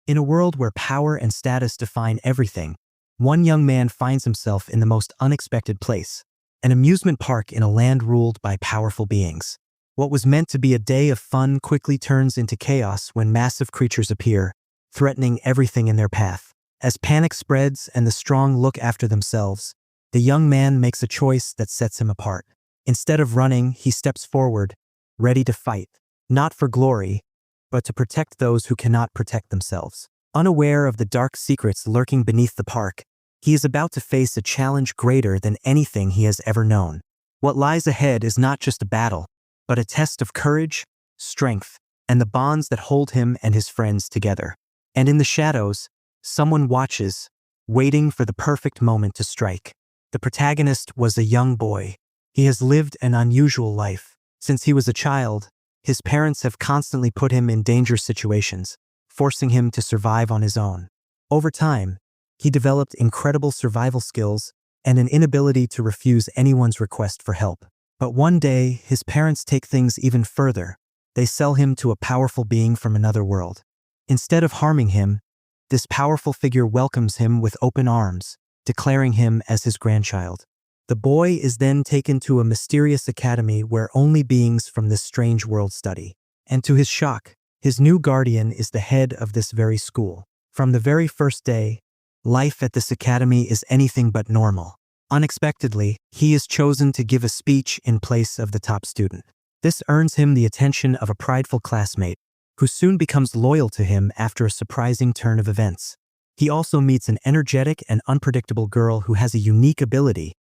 In a world where power and status define everything, one young man finds himself in the most unexpected place, an amusement park in a land ruled by powerful beings. What was meant to be a day of fun quickly turns into chaos when massive creatures appear, threatening everything in their path. As panic spreads and the strong look after themselves, the young man makes a choice that sets him apart. Instead of running, he steps forward, ready to fight, not for glory, but to protect those who cannot protect themselves. Unaware of the dark secrets lurking beneath the park, he is about to face a challenge greater than anything he has ever known. What lies ahead is not just a battle, but a test of courage, strength, and the bonds that hold him and his friends together. And in the shadows, someone watches, waiting for the perfect moment to strike. The protagonist was a young boy. He has lived an unusual life. Since he was a child, his parents have constantly put him in dangerous situations, forcing him to survive on his own. Over time, he developed incredible survival skills and an inability to refuse anyone's request for help. But one day, his parents take things even further. They sell him to a powerful being from another world. Instead of harming him, this powerful figure welcomes him with open arms, declaring him as his grandchild. The boy is then taken to a mysterious academy where only beings from this strange world study. And to his shock, his new guardian is the head of this very school. From the very first day, life at this academy is anything but normal. Unexpectedly, he is chosen to give a speech in place of the top student. This earns him the attention of a prideful classmate, who soon becomes loyal to him after a surprising turn of events. He also meets an energetic and unpredictable girl who has a unique ability,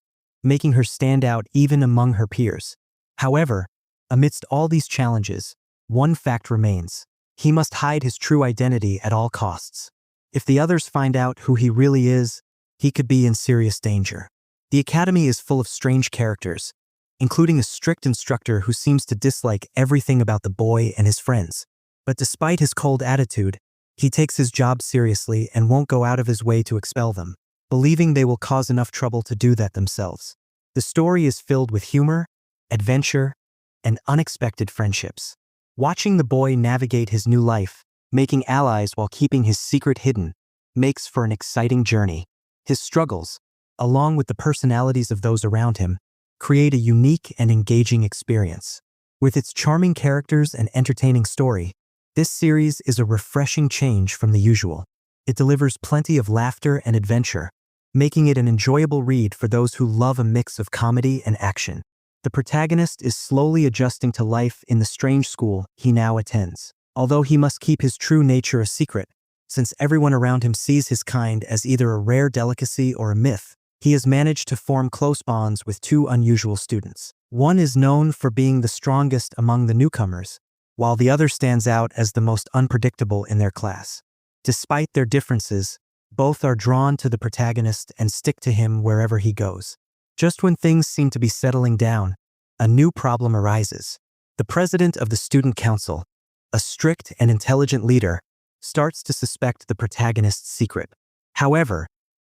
making her stand out even among her peers. However, amidst all these challenges, one fact remains. He must hide his true identity at all costs. If the others find out who he really is, he could be in serious danger. The academy is full of strange characters, including a strict instructor who seems to dislike everything about the boy and his friends. But despite his cold attitude, he takes his job seriously and won't go out of his way to expel them, believing they will cause enough trouble to do that themselves. The story is filled with humor, adventure, and unexpected friendships. Watching the boy navigate his new life, making allies while keeping his secret hidden, makes for an exciting journey. His struggles, along with the personalities of those around him, create a unique and engaging experience. With its charming characters and entertaining story, this series is a refreshing change from the usual. It delivers plenty of laughter and adventure, making it an enjoyable read for those who love a mix of comedy and action. The protagonist is slowly adjusting to life in the strange school he now attends. Although he must keep his true nature a secret, since everyone around him sees his kind as either a rare delicacy or a myth, he has managed to form close bonds with two unusual students. One is known for being the strongest among the newcomers, while the other stands out as the most unpredictable in their class. Despite their differences, both are drawn to the protagonist and stick to him wherever he goes. Just when things seem to be settling down, a new problem arises. The president of the student council, a strict and intelligent leader, starts to suspect the protagonist's secret. However,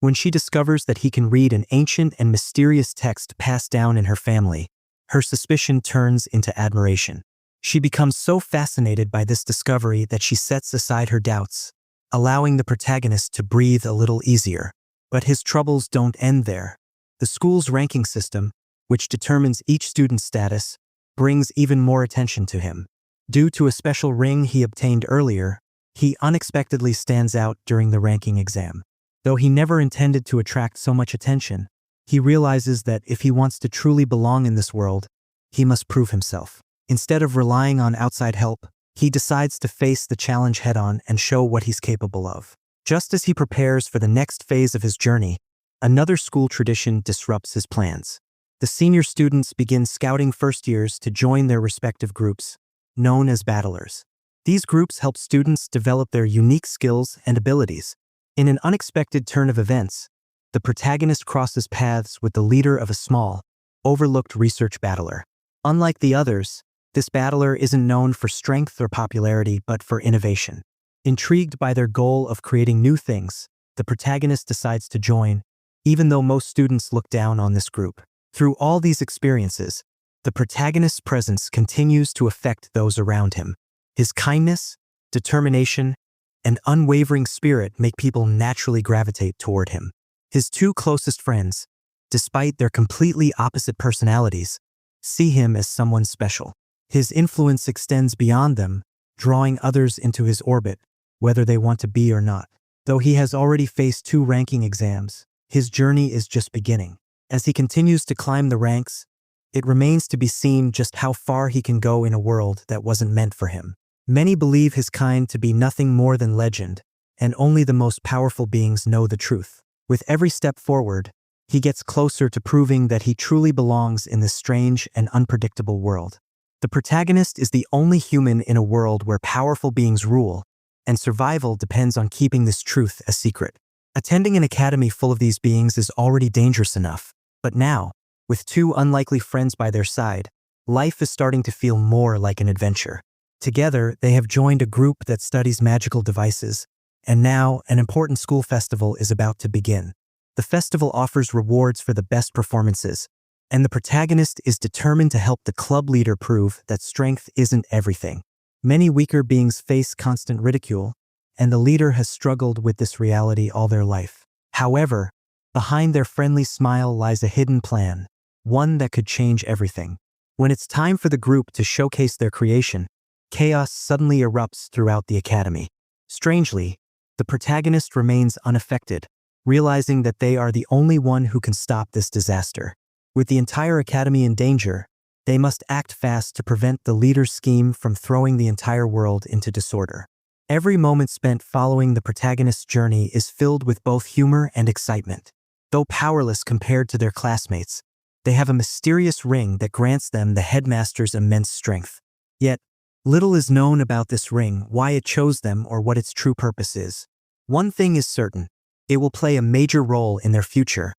when she discovers that he can read an ancient and mysterious text passed down in her family, her suspicion turns into admiration. She becomes so fascinated by this discovery that she sets aside her doubts, allowing the protagonist to breathe a little easier. But his troubles don't end there. The school's ranking system, which determines each student's status, brings even more attention to him. Due to a special ring he obtained earlier, he unexpectedly stands out during the ranking exam. Though he never intended to attract so much attention, he realizes that if he wants to truly belong in this world, he must prove himself. Instead of relying on outside help, he decides to face the challenge head-on and show what he's capable of. Just as he prepares for the next phase of his journey, another school tradition disrupts his plans. The senior students begin scouting first years to join their respective groups, known as battlers. These groups help students develop their unique skills and abilities. In an unexpected turn of events, the protagonist crosses paths with the leader of a small, overlooked research battler. Unlike the others, this battler isn't known for strength or popularity but for innovation. Intrigued by their goal of creating new things, the protagonist decides to join, even though most students look down on this group. Through all these experiences, the protagonist's presence continues to affect those around him. His kindness, determination, and unwavering spirit make people naturally gravitate toward him. His two closest friends, despite their completely opposite personalities, see him as someone special. His influence extends beyond them, drawing others into his orbit, whether they want to be or not. Though he has already faced 2 ranking exams, his journey is just beginning. As he continues to climb the ranks, it remains to be seen just how far he can go in a world that wasn't meant for him. Many believe his kind to be nothing more than legend, and only the most powerful beings know the truth. With every step forward, he gets closer to proving that he truly belongs in this strange and unpredictable world. The protagonist is the only human in a world where powerful beings rule, and survival depends on keeping this truth a secret. Attending an academy full of these beings is already dangerous enough, but now, with 2 unlikely friends by their side, life is starting to feel more like an adventure. Together, they have joined a group that studies magical devices, and now an important school festival is about to begin. The festival offers rewards for the best performances, and the protagonist is determined to help the club leader prove that strength isn't everything. Many weaker beings face constant ridicule, and the leader has struggled with this reality all their life. However, behind their friendly smile lies a hidden plan, one that could change everything. When it's time for the group to showcase their creation, chaos suddenly erupts throughout the academy. Strangely, the protagonist remains unaffected, realizing that they are the only one who can stop this disaster. With the entire academy in danger, they must act fast to prevent the leader's scheme from throwing the entire world into disorder. Every moment spent following the protagonist's journey is filled with both humor and excitement. Though powerless compared to their classmates, they have a mysterious ring that grants them the headmaster's immense strength. Yet, little is known about this ring, why it chose them, or what its true purpose is. One thing is certain: it will play a major role in their future,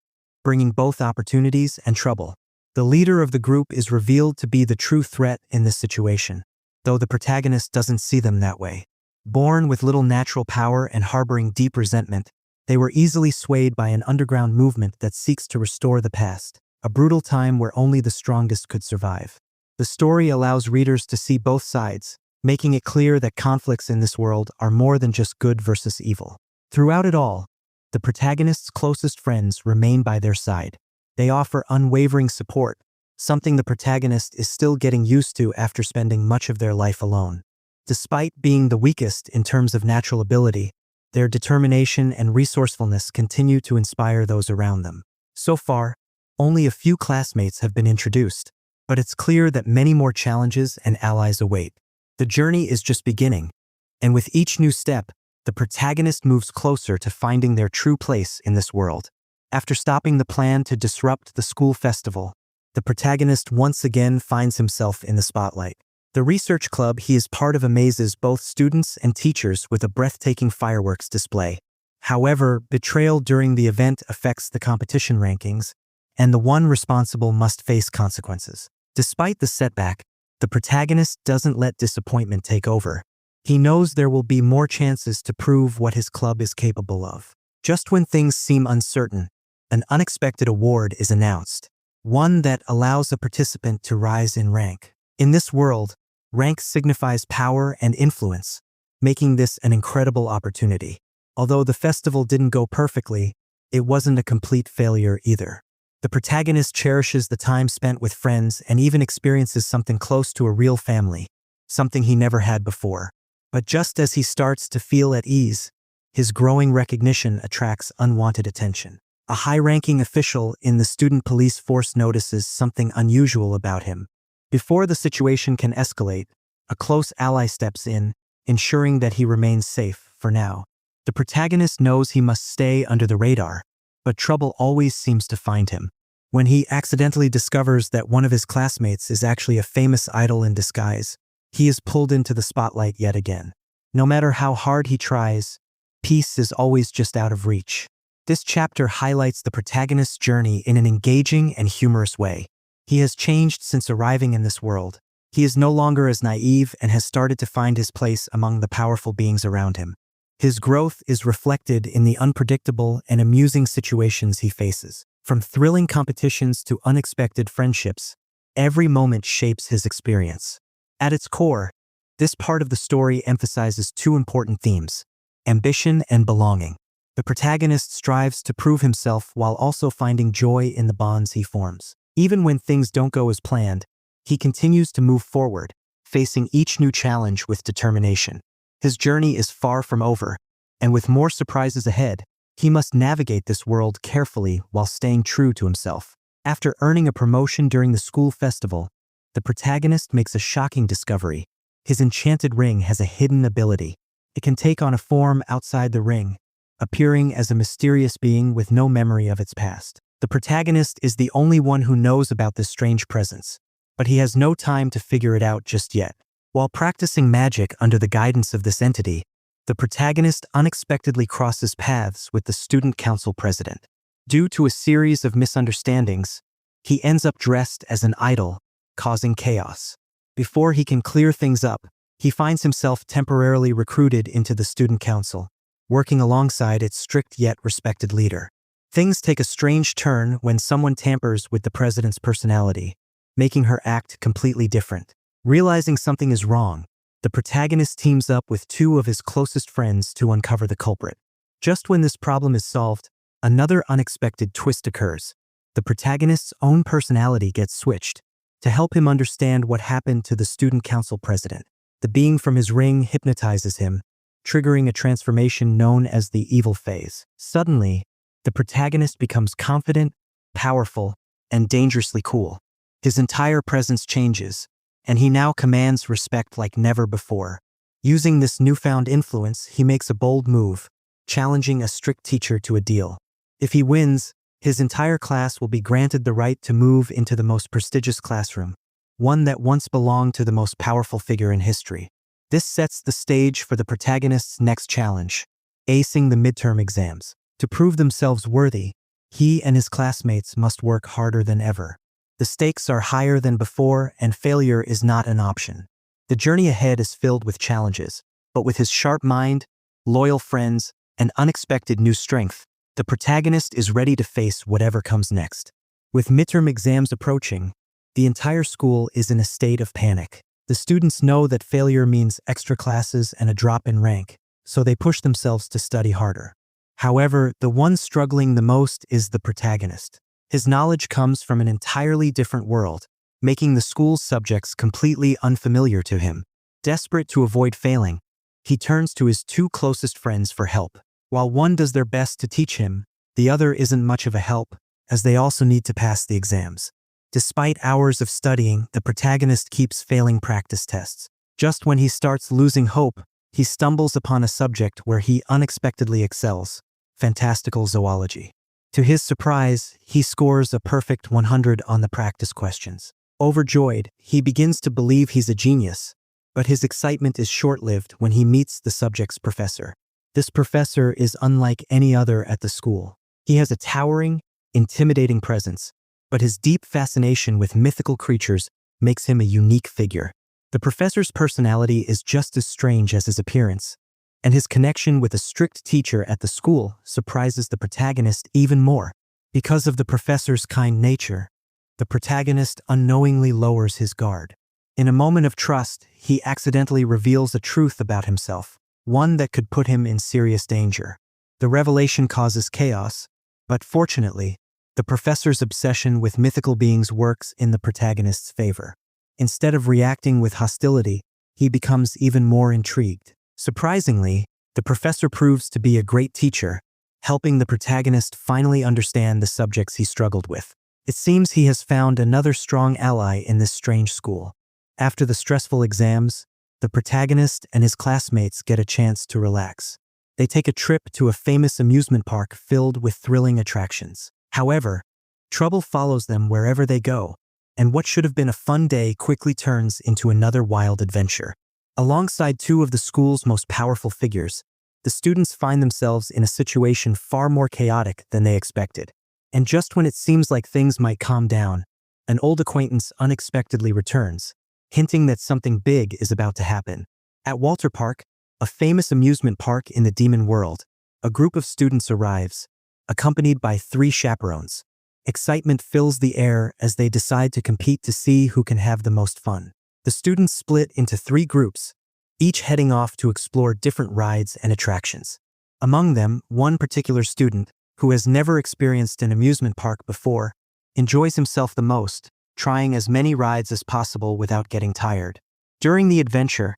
bringing both opportunities and trouble. The leader of the group is revealed to be the true threat in this situation, though the protagonist doesn't see them that way. Born with little natural power and harboring deep resentment, they were easily swayed by an underground movement that seeks to restore the past, a brutal time where only the strongest could survive. The story allows readers to see both sides, making it clear that conflicts in this world are more than just good versus evil. Throughout it all, the protagonist's closest friends remain by their side. They offer unwavering support, something the protagonist is still getting used to after spending much of their life alone. Despite being the weakest in terms of natural ability, their determination and resourcefulness continue to inspire those around them. So far, only a few classmates have been introduced, but it's clear that many more challenges and allies await. The journey is just beginning, and with each new step, the protagonist moves closer to finding their true place in this world. After stopping the plan to disrupt the school festival, the protagonist once again finds himself in the spotlight. The research club he is part of amazes both students and teachers with a breathtaking fireworks display. However, betrayal during the event affects the competition rankings, and the one responsible must face consequences. Despite the setback, the protagonist doesn't let disappointment take over. He knows there will be more chances to prove what his club is capable of. Just when things seem uncertain, an unexpected award is announced, one that allows a participant to rise in rank. In this world, rank signifies power and influence, making this an incredible opportunity. Although the festival didn't go perfectly, it wasn't a complete failure either. The protagonist cherishes the time spent with friends and even experiences something close to a real family, something he never had before. But just as he starts to feel at ease, his growing recognition attracts unwanted attention. A high-ranking official in the student police force notices something unusual about him. Before the situation can escalate, a close ally steps in, ensuring that he remains safe for now. The protagonist knows he must stay under the radar, but trouble always seems to find him. When he accidentally discovers that one of his classmates is actually a famous idol in disguise, he is pulled into the spotlight yet again. No matter how hard he tries, peace is always just out of reach. This chapter highlights the protagonist's journey in an engaging and humorous way. He has changed since arriving in this world. He is no longer as naive and has started to find his place among the powerful beings around him. His growth is reflected in the unpredictable and amusing situations he faces. From thrilling competitions to unexpected friendships, every moment shapes his experience. At its core, this part of the story emphasizes 2 important themes: ambition, and belonging. The protagonist strives to prove himself while also finding joy in the bonds he forms. Even when things don't go as planned, he continues to move forward, facing each new challenge with determination. His journey is far from over, and with more surprises ahead, he must navigate this world carefully while staying true to himself. After earning a promotion during the school festival, the protagonist makes a shocking discovery. His enchanted ring has a hidden ability. It can take on a form outside the ring, appearing as a mysterious being with no memory of its past. The protagonist is the only one who knows about this strange presence, but he has no time to figure it out just yet. While practicing magic under the guidance of this entity, the protagonist unexpectedly crosses paths with the student council president. Due to a series of misunderstandings, he ends up dressed as an idol, causing chaos. Before he can clear things up, he finds himself temporarily recruited into the student council, working alongside its strict yet respected leader. Things take a strange turn when someone tampers with the president's personality, making her act completely different. Realizing something is wrong, the protagonist teams up with two of his closest friends to uncover the culprit. Just when this problem is solved, another unexpected twist occurs. The protagonist's own personality gets switched to help him understand what happened to the student council president. The being from his ring hypnotizes him, triggering a transformation known as the evil phase. Suddenly, the protagonist becomes confident, powerful, and dangerously cool. His entire presence changes, and he now commands respect like never before. Using this newfound influence, he makes a bold move, challenging a strict teacher to a deal. If he wins, his entire class will be granted the right to move into the most prestigious classroom, one that once belonged to the most powerful figure in history. This sets the stage for the protagonist's next challenge, acing the midterm exams. To prove themselves worthy, he and his classmates must work harder than ever. The stakes are higher than before, and failure is not an option. The journey ahead is filled with challenges, but with his sharp mind, loyal friends, and unexpected new strength, the protagonist is ready to face whatever comes next. With midterm exams approaching, the entire school is in a state of panic. The students know that failure means extra classes and a drop in rank, so they push themselves to study harder. However, the one struggling the most is the protagonist. His knowledge comes from an entirely different world, making the school's subjects completely unfamiliar to him. Desperate to avoid failing, he turns to his two closest friends for help. While one does their best to teach him, the other isn't much of a help, as they also need to pass the exams. Despite hours of studying, the protagonist keeps failing practice tests. Just when he starts losing hope, he stumbles upon a subject where he unexpectedly excels: fantastical zoology. To his surprise, he scores a perfect 100 on the practice questions. Overjoyed, he begins to believe he's a genius, but his excitement is short-lived when he meets the subject's professor. This professor is unlike any other at the school. He has a towering, intimidating presence, but his deep fascination with mythical creatures makes him a unique figure. The professor's personality is just as strange as his appearance, and his connection with a strict teacher at the school surprises the protagonist even more. Because of the professor's kind nature, the protagonist unknowingly lowers his guard. In a moment of trust, he accidentally reveals a truth about himself, one that could put him in serious danger. The revelation causes chaos, but fortunately, the professor's obsession with mythical beings works in the protagonist's favor. Instead of reacting with hostility, he becomes even more intrigued. Surprisingly, the professor proves to be a great teacher, helping the protagonist finally understand the subjects he struggled with. It seems he has found another strong ally in this strange school. After the stressful exams, the protagonist and his classmates get a chance to relax. They take a trip to a famous amusement park filled with thrilling attractions. However, trouble follows them wherever they go, and what should have been a fun day quickly turns into another wild adventure. Alongside two of the school's most powerful figures, the students find themselves in a situation far more chaotic than they expected. And just when it seems like things might calm down, an old acquaintance unexpectedly returns, hinting that something big is about to happen. At Walter Park, a famous amusement park in the demon world, a group of students arrives, accompanied by 3 chaperones. Excitement fills the air as they decide to compete to see who can have the most fun. The students split into 3 groups, each heading off to explore different rides and attractions. Among them, one particular student, who has never experienced an amusement park before, enjoys himself the most, trying as many rides as possible without getting tired. During the adventure,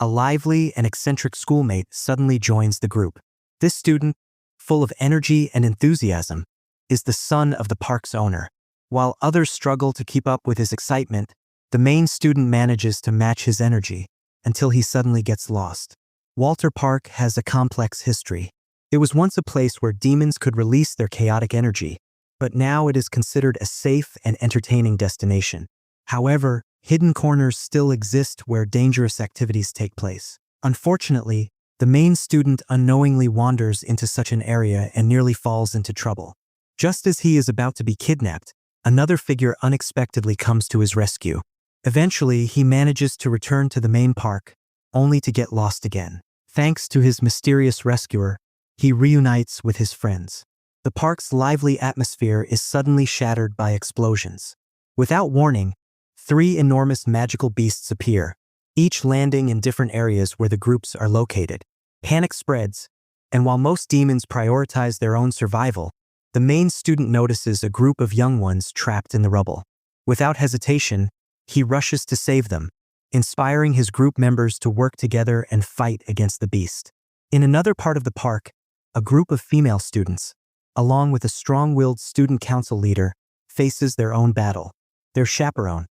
a lively and eccentric schoolmate suddenly joins the group. This student, full of energy and enthusiasm, is the son of the park's owner. While others struggle to keep up with his excitement, the main student manages to match his energy until he suddenly gets lost. Walter Park has a complex history. It was once a place where demons could release their chaotic energy, but now it is considered a safe and entertaining destination. However, hidden corners still exist where dangerous activities take place. Unfortunately, the main student unknowingly wanders into such an area and nearly falls into trouble. Just as he is about to be kidnapped, another figure unexpectedly comes to his rescue. Eventually, he manages to return to the main park, only to get lost again. Thanks to his mysterious rescuer, he reunites with his friends. The park's lively atmosphere is suddenly shattered by explosions. Without warning, 3 enormous magical beasts appear, each landing in different areas where the groups are located. Panic spreads, and while most demons prioritize their own survival, the main student notices a group of young ones trapped in the rubble. Without hesitation, he rushes to save them, inspiring his group members to work together and fight against the beast. In another part of the park, a group of female students, along with a strong-willed student council leader, faces their own battle. Their chaperone,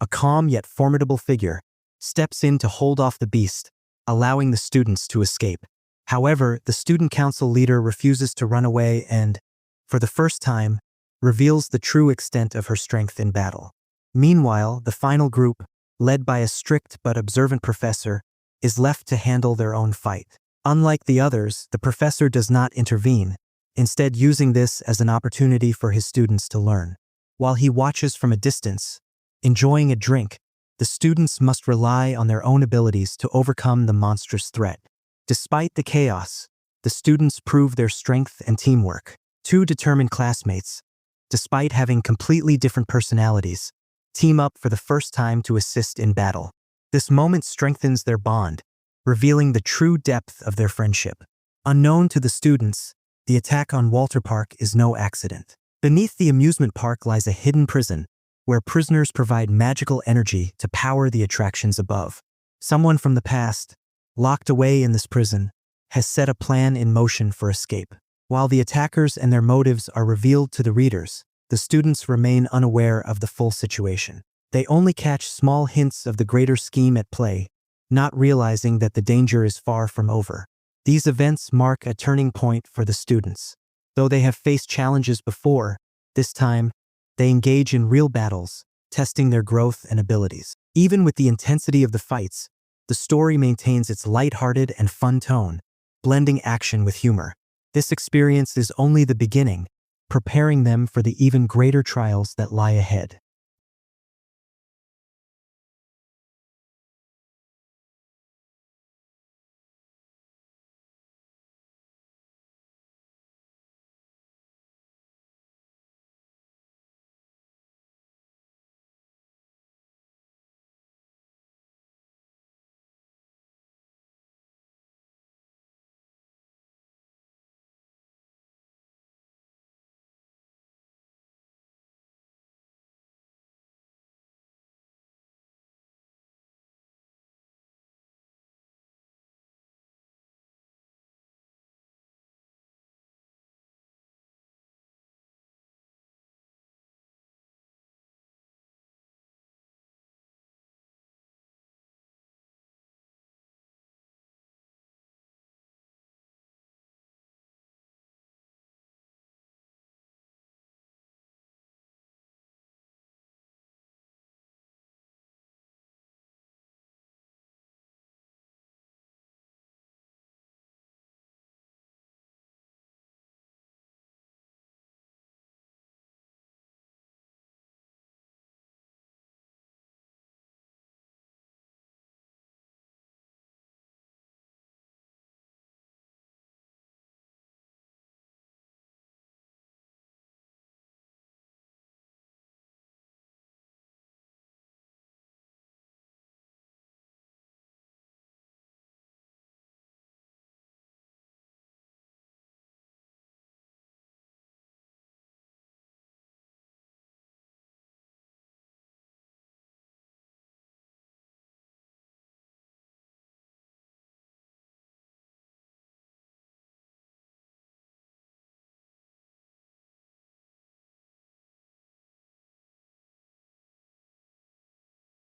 a calm yet formidable figure, steps in to hold off the beast, allowing the students to escape. However, the student council leader refuses to run away and, for the first time, reveals the true extent of her strength in battle. Meanwhile, the final group, led by a strict but observant professor, is left to handle their own fight. Unlike the others, the professor does not intervene, instead using this as an opportunity for his students to learn. While he watches from a distance, enjoying a drink, the students must rely on their own abilities to overcome the monstrous threat. Despite the chaos, the students prove their strength and teamwork. 2 determined classmates, despite having completely different personalities, team up for the first time to assist in battle. This moment strengthens their bond, revealing the true depth of their friendship. Unknown to the students, the attack on Walter Park is no accident. Beneath the amusement park lies a hidden prison, where prisoners provide magical energy to power the attractions above. Someone from the past, locked away in this prison, has set a plan in motion for escape. While the attackers and their motives are revealed to the readers, the students remain unaware of the full situation. They only catch small hints of the greater scheme at play, not realizing that the danger is far from over. These events mark a turning point for the students. Though they have faced challenges before, this time, they engage in real battles, testing their growth and abilities. Even with the intensity of the fights, the story maintains its lighthearted and fun tone, blending action with humor. This experience is only the beginning, preparing them for the even greater trials that lie ahead.